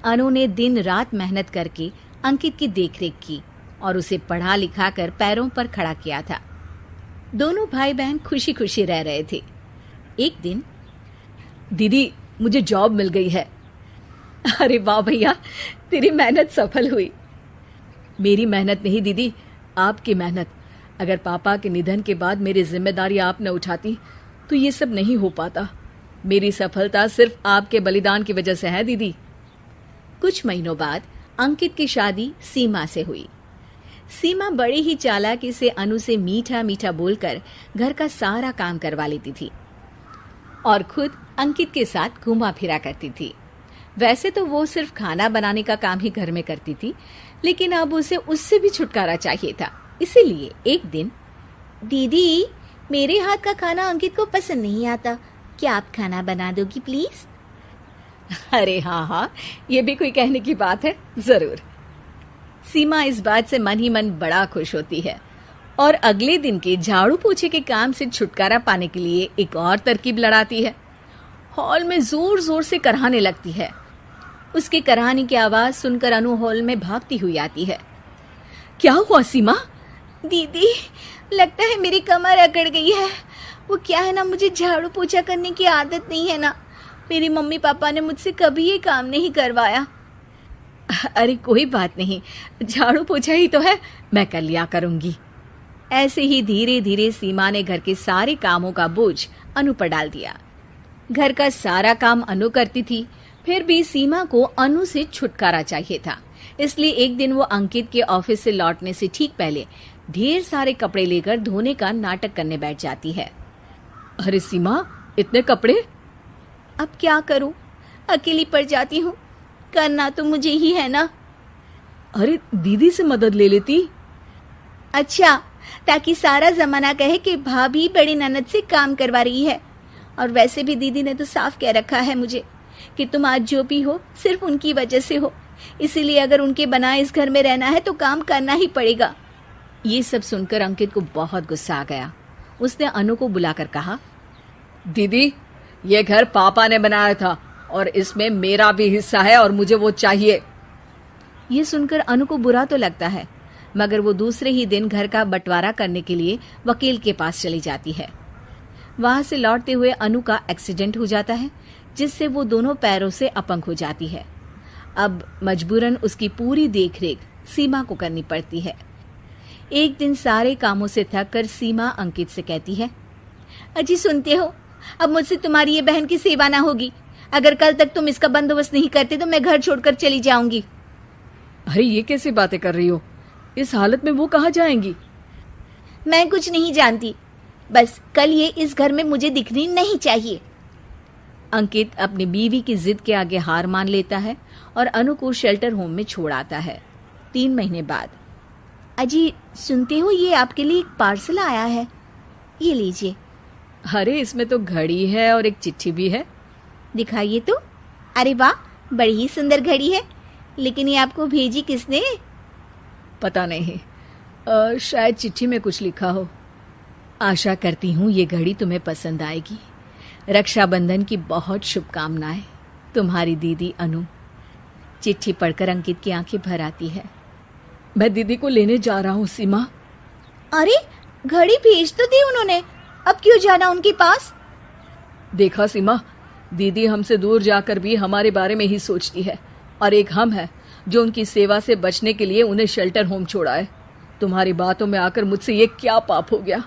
अनु ने दिन रात मेहनत करके अंकित की देखरेख की और उसे पढ़ा लिखा कर पैरों पर खड़ा किया था। दोनों भाई बहन खुशी खुशी रह रहे थे। एक दिन, दीदी मुझे जॉब मिल गई है। अरे वाह भैया, तेरी मेहनत सफल हुई। मेरी मेहनत नहीं दीदी, आपकी मेहनत। अगर पापा के निधन के बाद मेरी जिम्मेदारी आप न उठाती तो ये सब नहीं हो पाता। मेरी सफलता सिर्फ आपके बलिदान की वजह से है दीदी। कुछ महीनों बाद अंकित की शादी सीमा से हुई। सीमा बड़ी ही चालाकी से अनु से मीठा मीठा बोलकर घर का सारा काम करवा लेती थी और खुद अंकित के साथ घुमा फिरा करती थी। वैसे तो वो सिर्फ खाना बनाने का काम ही घर में करती थी, लेकिन अब उसे उससे भी छुटकारा चाहिए था। इसीलिए एक दिन, दीदी मेरे हाथ का खाना अंकित को पसंद नहीं आता, क्या आप खाना बना दोगी प्लीज? अरे हाँ, ये भी कोई कहने की बात है, जरूर। सीमा इस बात से मन ही मन बड़ा खुश होती है और अगले दिन के झाड़ू पोछे के काम से छुटकारा पाने के लिए एक और तरकीब लड़ाती है। हॉल में जोर जोर से कराहने लगती है। उसके कराहने की आवाज सुनकर अनु हॉल में भागती हुई आती है। क्या हुआ सीमा? दीदी लगता है मेरी कमर अकड़ गई है। वो क्या है ना, मुझे झाड़ू पोछा करने की आदत नहीं है ना। मेरी मम्मी पापा ने मुझसे कभी ये काम नहीं करवाया। अरे कोई बात नहीं, झाड़ू पोछा ही तो है, मैं कर लिया करूंगी। ऐसे ही धीरे धीरे सीमा ने घर के सारे कामों का बोझ अनु पर डाल दिया। घर का सारा काम अनु करती थी, फिर भी सीमा को अनु से छुटकारा चाहिए था। इसलिए एक दिन वो अंकित के ऑफिस से लौटने से ठीक पहले ढेर सारे कपड़े लेकर धोने का नाटक करने बैठ जाती है। अरे सीमा, इतने कपड़े? अब क्या करूं, अकेली पड़ जाती हूँ, करना तो मुझे ही है ना। अरे दीदी से मदद ले लेती। अच्छा, ताकि सारा जमाना कहे कि भाभी बड़ी ननद से काम करवा रही है। और वैसे भी दीदी ने तो साफ कह रखा है मुझे कि तुम आज जो भी हो सिर्फ उनकी वजह से हो, इसीलिए अगर उनके बनाए इस घर में रहना है तो काम करना ही पड़ेगा। ये सब सुनकर अंकित को बहुत गुस्सा आ गया। उसने अनु को बुलाकर कहा, दीदी ये घर पापा ने बनाया था और इसमें मेरा भी हिस्सा है और मुझे वो चाहिए। ये सुनकर अनु को बुरा तो लगता है, मगर वो दूसरे ही दिन घर का बंटवारा करने के लिए वकील के पास चली जाती है। वहां से लौटते हुए अनु का एक्सीडेंट हो जाता है, जिससे वो दोनों पैरों से अपंग हो जाती है। अब मजबूरन उसकी पूरी देखरेख सीमा को करनी पड़ती है। एक दिन सारे कामों से थक कर सीमा अंकित से कहती है, अजी सुनते हो, अब मुझसे तुम्हारी ये बहन की सेवा ना होगी। अगर कल तक तुम इसका बंदोबस्त नहीं करते तो मैं घर छोड़कर चली जाऊंगी। अरे ये कैसी बातें कर रही हो? इस हालत में वो कहाँ जाएंगी? मैं कुछ नहीं जानती, बस कल ये इस घर में मुझे दिखनी नहीं चाहिए। अंकित अपनी बीवी की जिद के आगे हार मान लेता है और अनु को शेल्टर होम में छोड़ आता है। 3 महीने बाद, अजी सुनते हो, ये आपके लिए एक पार्सल आया है, ये लीजिए। अरे इसमें तो घड़ी है और एक चिट्ठी भी है। दिखाइए तो। अरे वाह, बड़ी ही सुंदर घड़ी है, लेकिन ये आपको भेजी किसने? पता नहीं, शायद चिट्ठी में कुछ लिखा हो। आशा करती हूँ ये घड़ी तुम्हें पसंद आएगी। रक्षाबंधन की बहुत शुभकामनाएं, तुम्हारी दीदी अनु। चिट्ठी पढ़कर अंकित की आंखें भर आती है। मैं दीदी को लेने जा रहा हूँ सीमा। अरे घड़ी भेज तो दी उन्होंने, अब क्यों जाना उनके पास? देखा सीमा, दीदी हमसे दूर जाकर भी हमारे बारे में ही सोचती है, और एक हम है जो उनकी सेवा से बचने के लिए उन्हें शेल्टर होम छोड़ा है। तुम्हारी बातों में आकर मुझसे ये क्या पाप हो गया?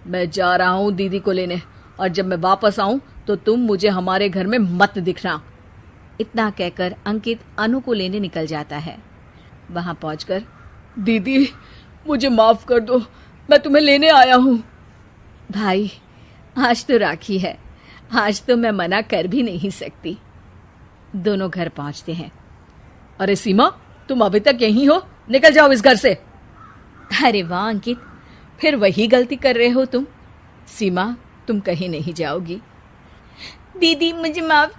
मैं जा रहा हूँ दीदी को लेने, और जब मैं वापस आऊं तो तुम मुझे हमारे घर में मत दिखना। इतना कहकर अंकित अनु को लेने निकल जाता है। वहां पहुंचकर, दीदी मुझे माफ कर दो, मैं तुम्हें लेने आया हूँ। भाई आज तो राखी है, आज तो मैं मना कर भी नहीं सकती। दोनों घर पहुंचते हैं। अरे सीमा, तुम अभी तक यहीं हो? निकल जाओ इस घर से। अरे वाह अंकित, फिर वही गलती कर रहे हो तुम। सीमा, तुम कहीं नहीं जाओगी। दीदी मुझे माफ